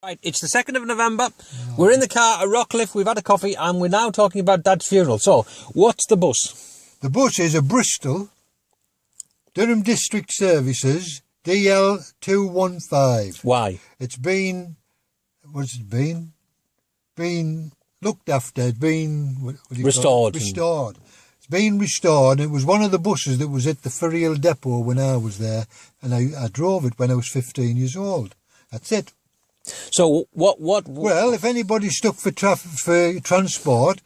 Right, it's the 2nd of November. We're in the car at Rockcliffe. We've had a coffee and we're now talking about Dad's funeral. So, what's the bus? The bus is a Bristol Durham District Services DL215. Why? It's been, what's it been? Been looked after. It's been Restored. Restored. It's been restored. It was one of the buses that was at the Ferryhill depot when I was there, and I drove it when I was 15 years old. That's it. So what? Well, if anybody's stuck for transport,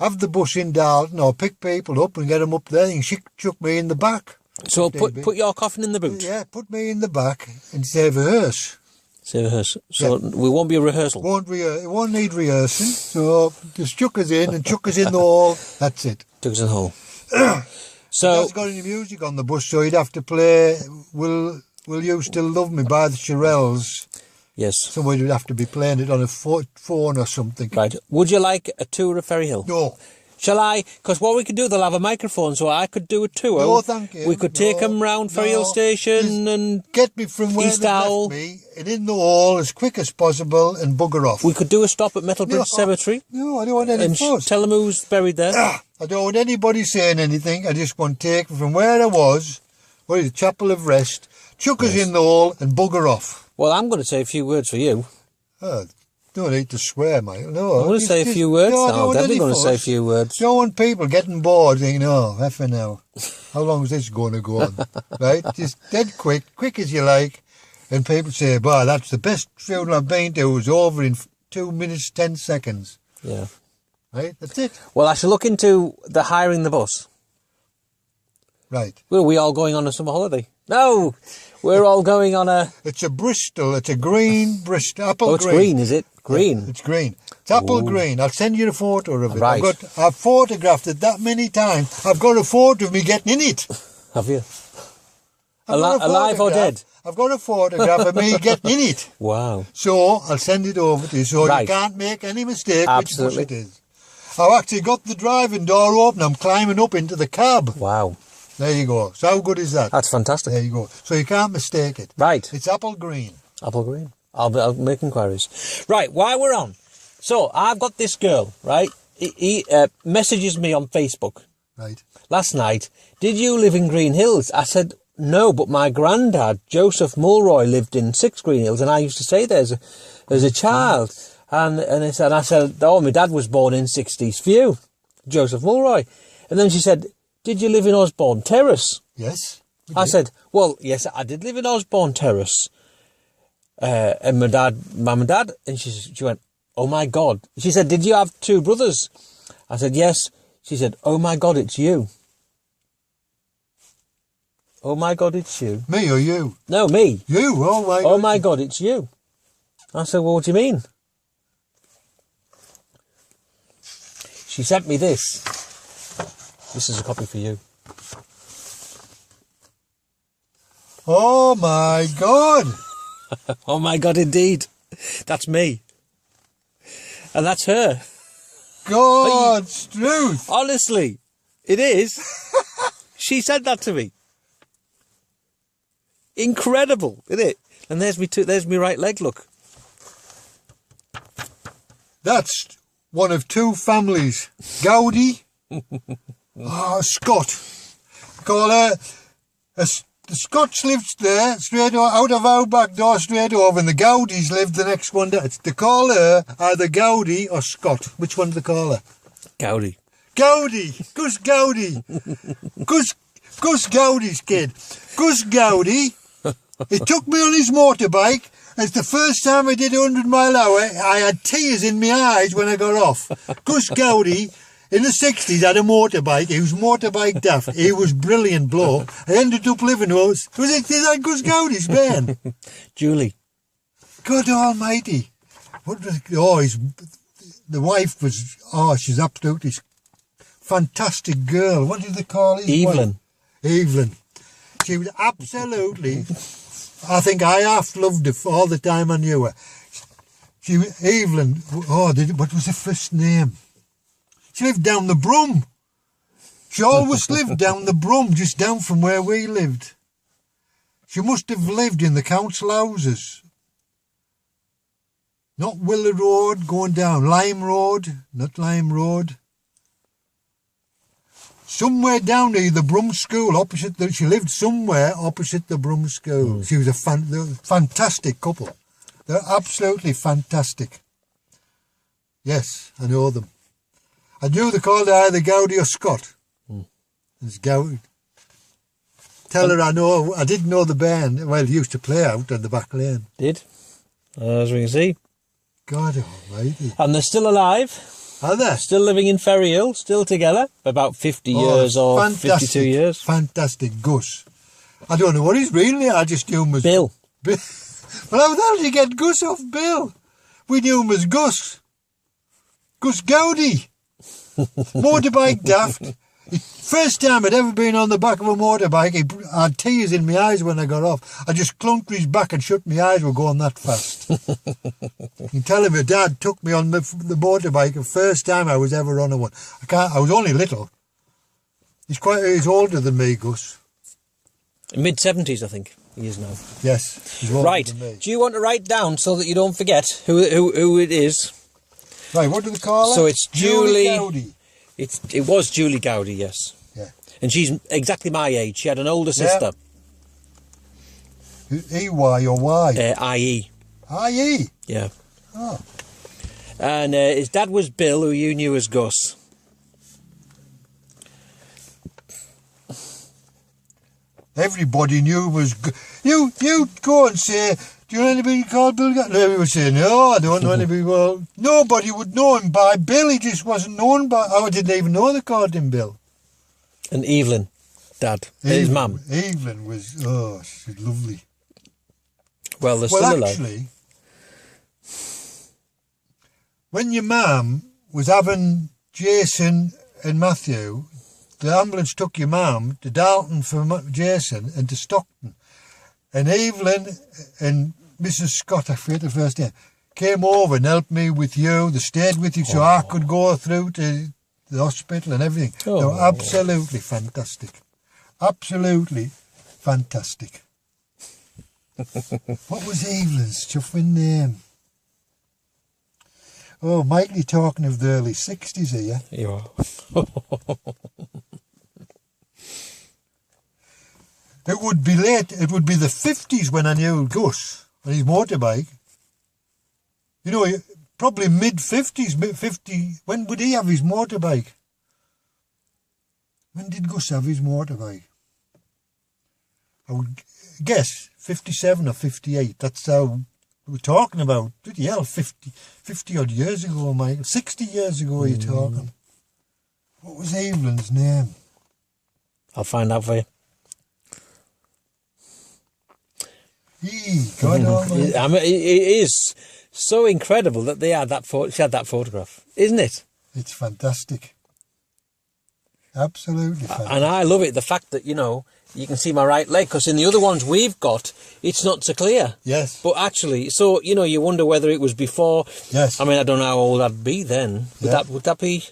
have the bus in Dalton or pick people up and get them up there and chuck me in the back. So put your coffin in the boot? Yeah, put me in the back and save a hearse. Save a hearse. So we won't be a rehearsal? It won't need rehearsing. So just chuck us in and chuck us in the hall. That's it. Chuck us in the hall. So it hasn't got any music on the bus, so you'd have to play Will You Still Love Me by the Shirelles. Yes. Somebody would have to be playing it on a phone or something. Right. Would you like a tour of Ferryhill? No. Shall I? Because what we could do, they'll have a microphone, so I could do a tour. No, thank you. We could take them round Ferryhill Station and get me from where East they Owl. left me and in the hall as quick as possible and bugger off. We could do a stop at Metalbridge Cemetery. No, I don't want any fuss. Tell them who's buried there. I don't want anybody saying anything. I just want to take from where I was, what is it, Chapel of Rest, chuck us in the hall and bugger off. Well, I'm going to say a few words for you. Don't need to swear, mate. No, I'm going to say a few words. I'm definitely going to say a few words. Don't want people getting bored thinking, oh, effing now. How long is this going to go on? Right? Just dead quick as you like. And people say, bah, that's the best funeral I've been to. It was over in 2 minutes, 10 seconds. Yeah. Right? That's it. Well, I shall look into the hiring the bus. Right. Well, are we all going on a summer holiday? No! We're all going on a... It's a Bristol. It's a green Bristol. Apple green. Oh, it's green, is it? Green? Yeah, it's green. It's apple green. I'll send you a photo of it. Right. I've photographed it that many times. I've got a photo of me getting in it. Have you? Alive or dead? I've got a photograph of me getting in it. Wow. So I'll send it over to you so you can't make any mistake which bus it is. I've actually got the driving door open. I'm climbing up into the cab. Wow. There you go. So how good is that? That's fantastic. There you go. So you can't mistake it. Right. It's apple green. Apple green. I'll make inquiries. Right, while we're on. So, I've got this girl, right? He messages me on Facebook. Right. Last night, did you live in Green Hills? I said, no, but my granddad, Joseph Mulroy, lived in 6 Green Hills, and I used to stay there as a child. And I said, oh, my dad was born in 60s View, Joseph Mulroy. And then she said, did you live in Osborne Terrace? Yes. I said, well, yes, I did live in Osborne Terrace. And mum and dad, and she went, oh my God. She said, did you have 2 brothers? I said, yes. She said, oh my God, it's you. Oh my God, it's you. Me or you? No, me. You, oh my God. Oh my God, it's you. I said, well, what do you mean? She sent me this. This is a copy for you. Oh my God. Oh my God, indeed. That's me. And that's her. God's truth. Honestly, it is. She said that to me. Incredible, isn't it? And there's me right leg, look. That's one of 2 families. Gowdy. Scott. Call her... The Scots lived there, straight out of our back door, straight over, and the Gowdies lived the next one down. They call her either Gowdy or Scott. Which one do they call her? Gowdy. Gowdy! Gus Gowdy! Gus Gowdy's kid. Gus Gowdy, he took me on his motorbike. It's the first time I did 100 mile an hour. I had tears in my eyes when I got off. Gus Gowdy... in the 60s, had a motorbike. He was motorbike daft. He was brilliant bloke. I ended up living with... Is that Gus Gowdy's man? Julie. God almighty. What was... the wife was... Oh, she's absolutely fantastic girl. What did they call his Evelyn. Wife? Evelyn. She was absolutely... I think I half loved her all the time I knew her. Evelyn... what was her first name? She lived down the Brum. She always lived down the Brum, just down from where we lived. She must have lived in the council houses. Not Willow Road, going down Lime Road, not Lime Road. Somewhere down there, the Brum School, she lived somewhere opposite the Brum School. She was a fantastic couple. They're absolutely fantastic. Yes, I know them. I knew they called her either Gowdy or Scott. It's Gowdy. Tell her I didn't know the band. Well, they used to play out on the back lane. Did? As we can see. God almighty. And they're still alive. Are they? Still living in Ferry Hill, still together. About 50 years or fantastic, 52 years. Fantastic. Gus. I don't know what he's really. I just knew him as... Bill. Well, how the hell did you get Gus off Bill? We knew him as Gus. Gus Gowdy. Motorbike daft. First time I'd ever been on the back of a motorbike, I had tears in my eyes when I got off. I just clunked to his back and shut my eyes, were going that fast. You can tell him my dad took me on the motorbike the first time I was ever on one. I was only little. He's older than me, Gus. Mid-70s, I think he is now. Yes. He's older Right. than me. Do you want to write down so that you don't forget who it is? Right, what do they call her? So it's Julie Gowdy. It was Julie Gowdy, yes. Yeah. And she's exactly my age. She had an older sister. E-Y or Y? I.E. I-E? Yeah. Oh. And his dad was Bill, who you knew as Gus. Everybody knew was... You go and say, do you know anybody called Bill Gowdy? Everybody would say, no, I don't know anybody. Well, nobody would know him by Bill. He just wasn't known by... I didn't even know they called him Bill. And Evelyn, Dad. His mum. Evelyn was... she's lovely. Well, they're still alive. Actually, when your mum was having Jason and Matthew, the ambulance took your mum to Dalton for Jason and to Stockton. And Evelyn and Mrs. Scott, I forget the first name, came over and helped me with you. They stayed with you so I could go through to the hospital and everything. They were absolutely fantastic. Absolutely fantastic. What was Evelyn's chuffing name? Oh, Mikey talking of the early 60s here. You are. It would be late. It would be the 50s when I knew Gus on his motorbike. You know, probably mid-50s, mid-50. When would he have his motorbike? When did Gus have his motorbike? I would guess 57 or 58. That's how we're talking about. Bloody hell, 50 odd years ago, Michael. 60 years ago you're talking. What was Evelyn's name? I'll find out for you. God almighty. I mean, it is so incredible that they had that. She had that photograph, isn't it? It's fantastic. Absolutely fantastic. And I love it. The fact that, you know, you can see my right leg, because in the other ones we've got, it's not so clear. Yes. But actually, so, you know, you wonder whether it was before. Yes. I mean, I don't know how old I'd be then. Would that be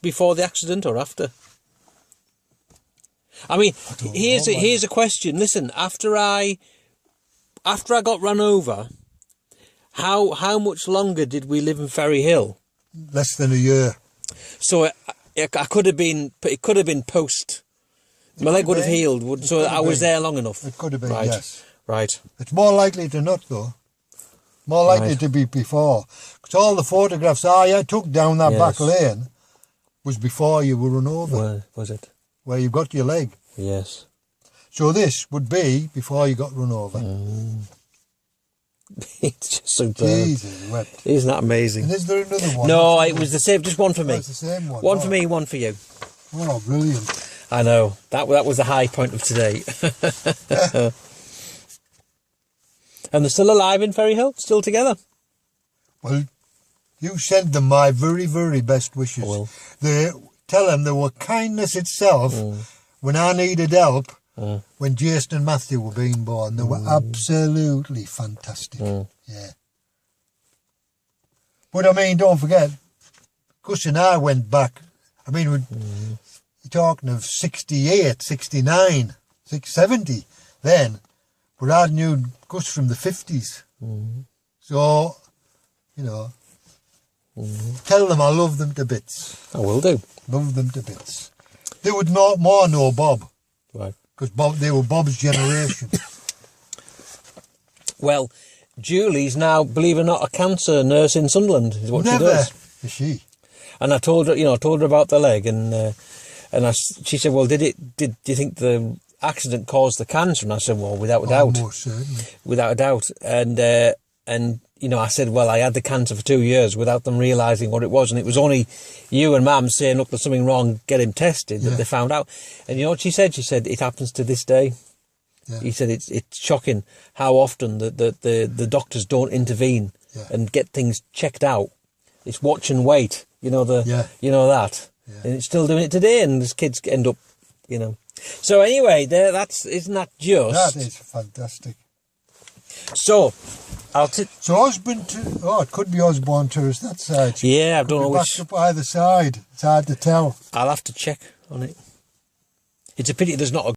before the accident or after? I mean, here's a question. Listen, after I got run over, how much longer did we live in Ferry Hill? Less than a year. So it could have been post. My leg would have healed, so I was there long enough. It could have been, right. yes. Right. It's more likely to not, though. More likely to be before. Because all the photographs I took down that back lane was before you were run over. Where was it? Where you got your leg. Yes. So this would be before you got run over. It's just superb. Jesus, wept. Isn't that amazing? And is there another one? No, it was the same. Just one for me. Oh, it's the same one. One for me, one for you. Oh, brilliant. I know. That was the high point of today. And they're still alive in Ferry Hill? Still together? Well, you send them my very, very best wishes. I will. Tell them they were kindness itself when I needed help. When Jason and Matthew were being born, they were absolutely fantastic. Yeah. But I mean, don't forget, Gus and I went back. I mean, we're talking of 68, 69, 70 then. But I knew Gus from the 50s. So, you know. Tell them I love them to bits. I will do. Love them to bits. They would not more know Bob, Right. because they were Bob's generation. Well, Julie's now, believe it or not, a cancer nurse in Sunderland, is what she Never does. is she. And I told her, I told her about the leg, and she said, well, did you think the accident caused the cancer? And I said, well, without a doubt. Most certainly. Without a doubt. And I said, well, I had the cancer for 2 years without them realising what it was. And it was only you and Mum saying, look, there's something wrong, get him tested, that they found out. And you know what she said? She said, it happens to this day. Yeah. He said, it's shocking how often the doctors don't intervene and get things checked out. It's watch and wait, you know that. Yeah. And it's still doing it today, and these kids end up, So anyway, isn't that just? That is fantastic. So, So Osborne, it could be Osborne Terrace, that side. yeah, I don't know Backed which. up either side. It's hard to tell. I'll have to check on it. It's a pity there's not a